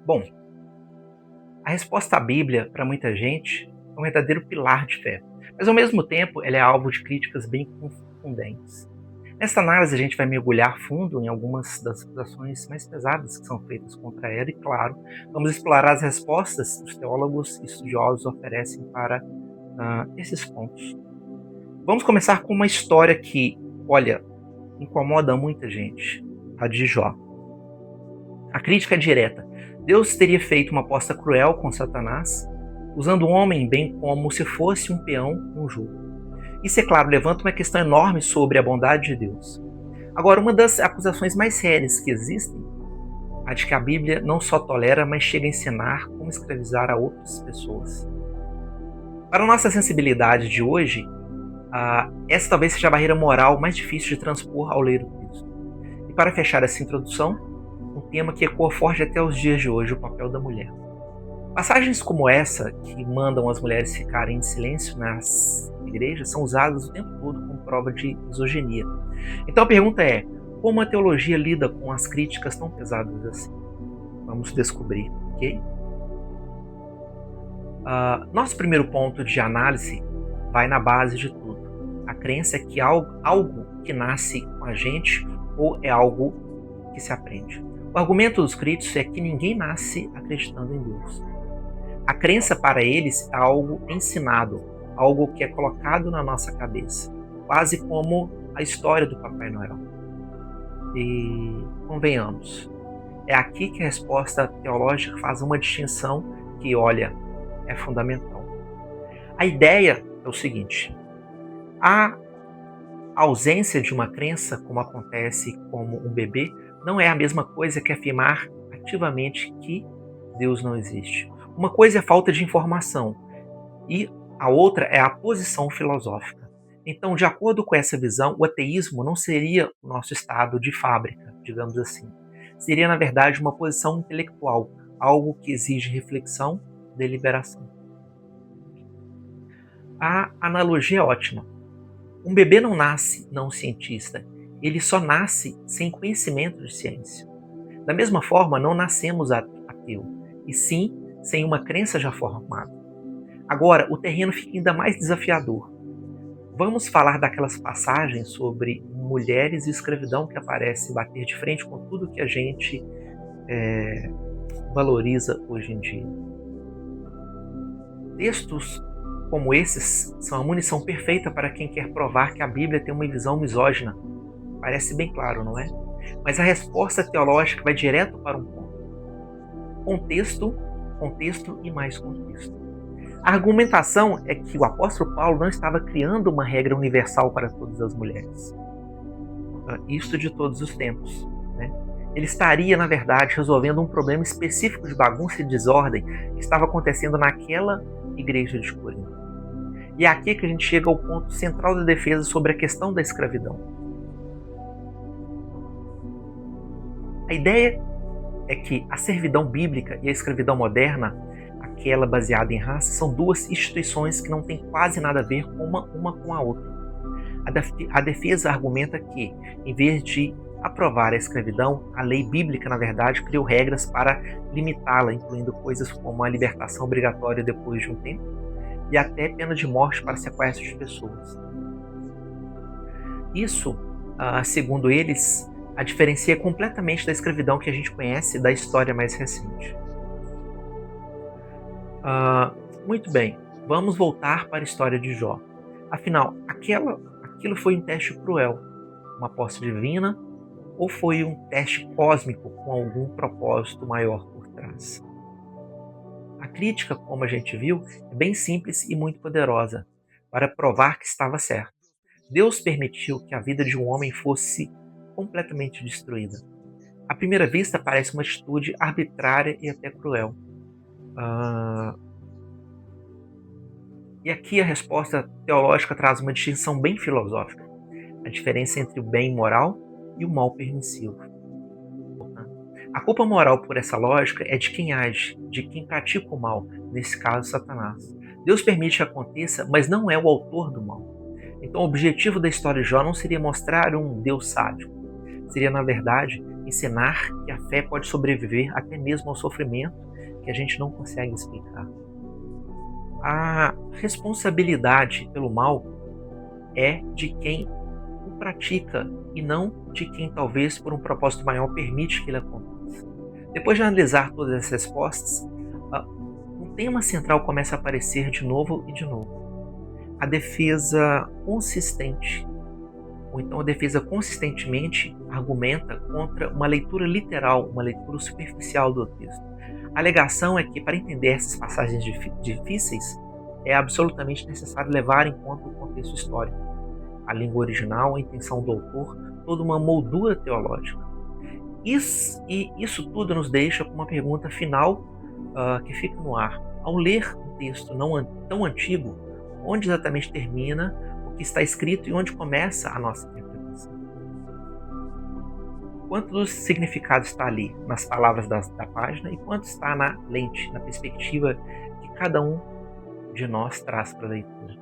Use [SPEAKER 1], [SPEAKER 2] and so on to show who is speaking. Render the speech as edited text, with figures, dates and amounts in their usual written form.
[SPEAKER 1] Bom, a resposta à Bíblia, para muita gente, é um verdadeiro pilar de fé, mas ao mesmo tempo ela é alvo de críticas bem confundentes. Nesta análise a gente vai mergulhar fundo em algumas das acusações mais pesadas que são feitas contra ela e, claro, vamos explorar as respostas que os teólogos e estudiosos oferecem para esses pontos. Vamos começar com uma história que, olha, incomoda muita gente, a de Jó. A crítica é direta. Deus teria feito uma aposta cruel com Satanás, usando o homem bem como se fosse um peão num jogo. Isso, é claro, levanta uma questão enorme sobre a bondade de Deus. Agora, uma das acusações mais sérias que existem, a de que a Bíblia não só tolera, mas chega a ensinar como escravizar a outras pessoas. Para a nossa sensibilidade de hoje, essa talvez seja a barreira moral mais difícil de transpor ao ler o texto. E para fechar essa introdução, um tema que ecoa forte até os dias de hoje, o papel da mulher. Passagens como essa, que mandam as mulheres ficarem em silêncio nas igrejas, são usadas o tempo todo como prova de misoginia. Então a pergunta é, como a teologia lida com as críticas tão pesadas assim? Vamos descobrir, ok? Nosso primeiro ponto de análise vai na base de tudo. A crença é que algo que nasce com a gente ou é algo que se aprende. O argumento dos críticos é que ninguém nasce acreditando em Deus. A crença para eles é algo ensinado, algo que é colocado na nossa cabeça, quase como a história do Papai Noel. E convenhamos, é aqui que a resposta teológica faz uma distinção que, olha, é fundamental. A ideia é o seguinte: a ausência de uma crença, como acontece como um bebê, não é a mesma coisa que afirmar ativamente que Deus não existe. Uma coisa é falta de informação e a outra é a posição filosófica. Então, de acordo com essa visão, o ateísmo não seria o nosso estado de fábrica, digamos assim. Seria, na verdade, uma posição intelectual, algo que exige reflexão e deliberação. A analogia é ótima. Um bebê não nasce não cientista, ele só nasce sem conhecimento de ciência. Da mesma forma, não nascemos ateu, e sim sem uma crença já formada. Agora, o terreno fica ainda mais desafiador. Vamos falar daquelas passagens sobre mulheres e escravidão que aparecem bater de frente com tudo que a gente valoriza hoje em dia. Textos como esses são a munição perfeita para quem quer provar que a Bíblia tem uma visão misógina. Parece bem claro, não é? Mas a resposta teológica vai direto para um ponto. Contexto e mais contexto. A argumentação é que o apóstolo Paulo não estava criando uma regra universal para todas as mulheres. Isto de todos os tempos, né? Ele estaria, na verdade, resolvendo um problema específico de bagunça e desordem que estava acontecendo naquela igreja de Corinto. E é aqui que a gente chega ao ponto central da defesa sobre a questão da escravidão. A ideia é que a servidão bíblica e a escravidão moderna, aquela baseada em raça, são duas instituições que não têm quase nada a ver uma com a outra. A defesa argumenta que, em vez de aprovar a escravidão, a lei bíblica, na verdade, criou regras para limitá-la, incluindo coisas como a libertação obrigatória depois de um tempo e até pena de morte para sequestro de pessoas. Isso, segundo eles, a diferencia completamente da escravidão que a gente conhece da história mais recente. Muito bem, vamos voltar para a história de Jó. Afinal, aquilo foi um teste cruel, uma aposta divina, ou foi um teste cósmico com algum propósito maior por trás? A crítica, como a gente viu, é bem simples e muito poderosa, para provar que estava certo. Deus permitiu que a vida de um homem fosse completamente destruída. À primeira vista, parece uma atitude arbitrária e até cruel. E aqui a resposta teológica traz uma distinção bem filosófica. A diferença entre o bem moral e o mal permissivo. A culpa moral por essa lógica é de quem age, de quem pratica o mal, nesse caso Satanás. Deus permite que aconteça, mas não é o autor do mal. Então o objetivo da história de Jó não seria mostrar um Deus sádico. Seria, na verdade, ensinar que a fé pode sobreviver até mesmo ao sofrimento que a gente não consegue explicar. A responsabilidade pelo mal é de quem o pratica e não de quem talvez por um propósito maior permite que ele aconteça. Depois de analisar todas as respostas, um tema central começa a aparecer de novo e de novo. A defesa consistente, ou então a defesa consistentemente argumenta contra uma leitura literal, uma leitura superficial do texto. A alegação é que para entender essas passagens difíceis é absolutamente necessário levar em conta o contexto histórico, a língua original, a intenção do autor, toda uma moldura teológica. Isso tudo nos deixa com uma pergunta final que fica no ar. Ao ler um texto não tão antigo, onde exatamente termina o que está escrito e onde começa a nossa interpretação? Quanto dos significados está ali, nas palavras da página, e quanto está na lente, na perspectiva que cada um de nós traz para a leitura?